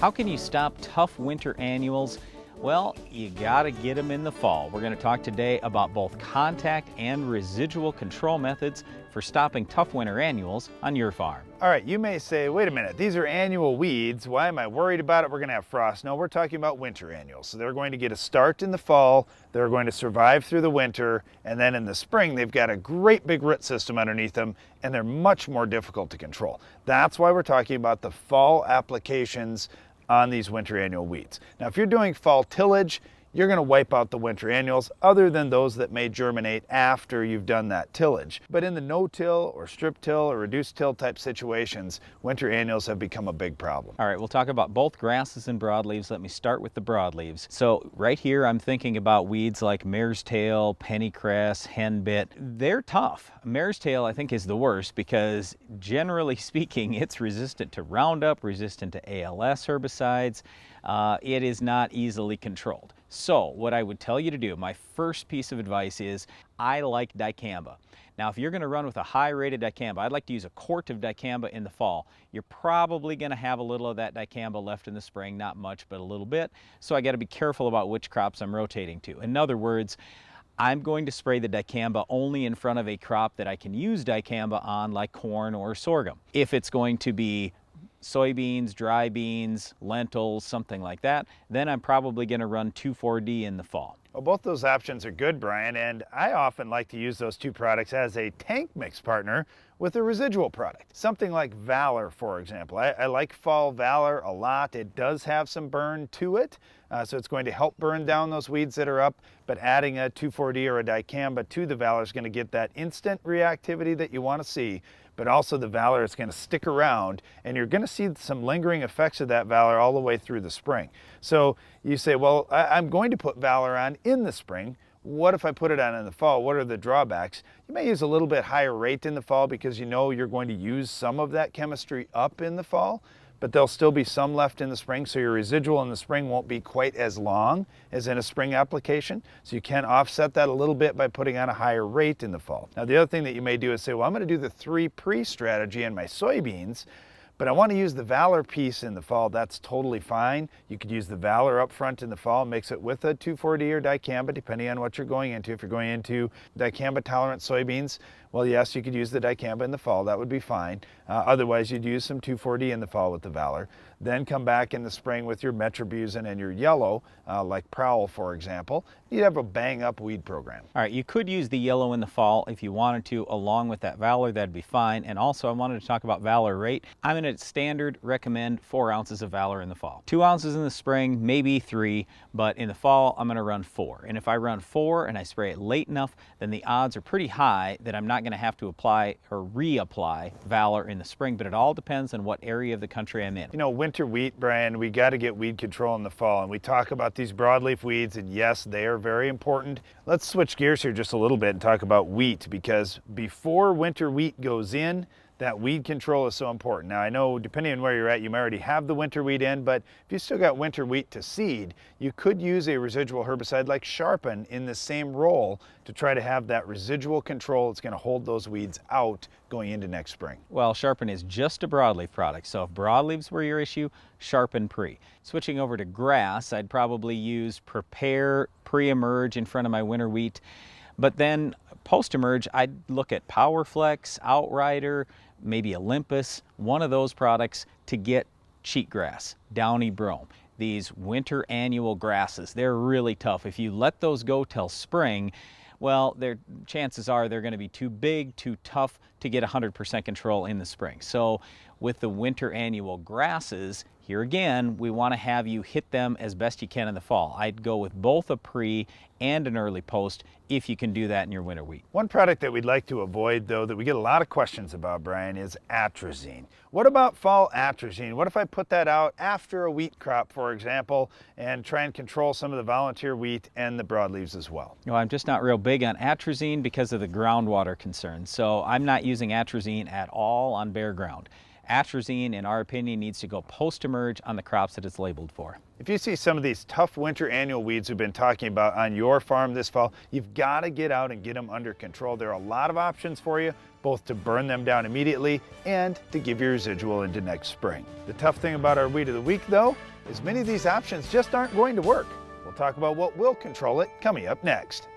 How can you stop tough winter annuals? Well, you gotta get them in the fall. We're gonna talk today about both contact and residual control methods for stopping tough winter annuals on your farm. All right, you may say, wait a minute, these are annual weeds. Why am I worried about it? We're gonna have frost. No, we're talking about winter annuals. So they're going to get a start in the fall, they're going to survive through the winter, and then in the spring, they've got a great big root system underneath them, and they're much more difficult to control. That's why we're talking about the fall applications on these winter annual weeds. Now, if you're doing fall tillage, you're going to wipe out the winter annuals other than those that may germinate after you've done that tillage. But in the no-till or strip-till or reduced-till type situations, winter annuals have become a big problem. All right, we'll talk about both grasses and broadleaves. Let me start with the broadleaves. So right here, I'm thinking about weeds like mare's tail, pennycress, henbit. They're tough. Mare's tail, I think, is the worst because generally speaking, it's resistant to Roundup, resistant to ALS herbicides. It is not easily controlled. So what I would tell you to do, my first piece of advice is I like dicamba. Now, if you're going to run with a high rated dicamba, I'd like to use a quart of dicamba in the fall. You're probably going to have a little of that dicamba left in the spring, not much, but a little bit. So I got to be careful about which crops I'm rotating to. In other words, I'm going to spray the dicamba only in front of a crop that I can use dicamba on, like corn or sorghum. If it's going to be soybeans, dry beans, lentils, something like that, then I'm probably going to run 2,4-D in the fall. Well, both those options are good, Brian, and I often like to use those two products as a tank mix partner with a residual product. Something like Valor, for example. I like fall Valor a lot. It does have some burn to it, so it's going to help burn down those weeds that are up, but adding a 2,4-D or a dicamba to the Valor is going to get that instant reactivity that you want to see, but also the Valor is going to stick around, and you're going to see some lingering effects of that Valor all the way through the spring. So you say, well, I'm going to put Valor on in the spring. What if I put it on in the fall? What are the drawbacks? You may use a little bit higher rate in the fall because you know you're going to use some of that chemistry up in the fall, but there'll still be some left in the spring, so your residual in the spring won't be quite as long as in a spring application. So you can offset that a little bit by putting on a higher rate in the fall. Now, the other thing that you may do is say, well, I'm going to do the 3-pre strategy in my soybeans, but I want to use the Valor piece in the fall. That's totally fine. You could use the Valor up front in the fall, mix it with a 2,4-D or dicamba, depending on what you're going into. If you're going into dicamba tolerant soybeans, well, yes, you could use the dicamba in the fall. That would be fine. Otherwise, you'd use some 2,4-D in the fall with the Valor. Then come back in the spring with your metribuzin and your yellow, like Prowl, for example. You'd have a bang-up weed program. All right, you could use the yellow in the fall if you wanted to, along with that Valor. That'd be fine. And also, I wanted to talk about Valor rate. I'm going to standard recommend 4 ounces of Valor in the fall. 2 ounces in the spring, maybe 3, but in the fall, I'm going to run 4. And if I run 4 and I spray it late enough, then the odds are pretty high that I'm not going to have to apply or reapply Valor in the spring, but it all depends on what area of the country I'm in. You know, winter wheat, Brian, we got to get weed control in the fall, and we talk about these broadleaf weeds, and yes, they are very important. Let's switch gears here just a little bit and talk about wheat, because before winter wheat goes in, that weed control is so important. Now, I know depending on where you're at, you might already have the winter wheat in, but if you still got winter wheat to seed, you could use a residual herbicide like Sharpen in the same role to try to have that residual control. It's going to hold those weeds out going into next spring. Well, Sharpen is just a broadleaf product, so if broadleaves were your issue, Sharpen Pre. Switching over to grass, I'd probably use Prepare Pre-Emerge in front of my winter wheat, but then post-emerge, I'd look at PowerFlex, Outrider, maybe Olympus, one of those products to get cheatgrass, downy brome. These winter annual grasses, they're really tough. If you let those go till spring, well, chances are they're going to be too big, too tough to get 100% control in the spring. So with the winter annual grasses, here again, we want to have you hit them as best you can in the fall. I'd go with both a pre and an early post if you can do that in your winter wheat. One product that we'd like to avoid, though, that we get a lot of questions about, Brian, is atrazine. What about fall atrazine? What if I put that out after a wheat crop, for example, and try and control some of the volunteer wheat and the broadleaves as well? No, I'm just not real big on atrazine because of the groundwater concerns. So I'm not using atrazine at all on bare ground. Atrazine, in our opinion, needs to go post-emerge on the crops that it's labeled for. If you see some of these tough winter annual weeds we've been talking about on your farm this fall, you've got to get out and get them under control. There are a lot of options for you, both to burn them down immediately and to give you residual into next spring. The tough thing about our Weed of the Week, though, is many of these options just aren't going to work. We'll talk about what will control it coming up next.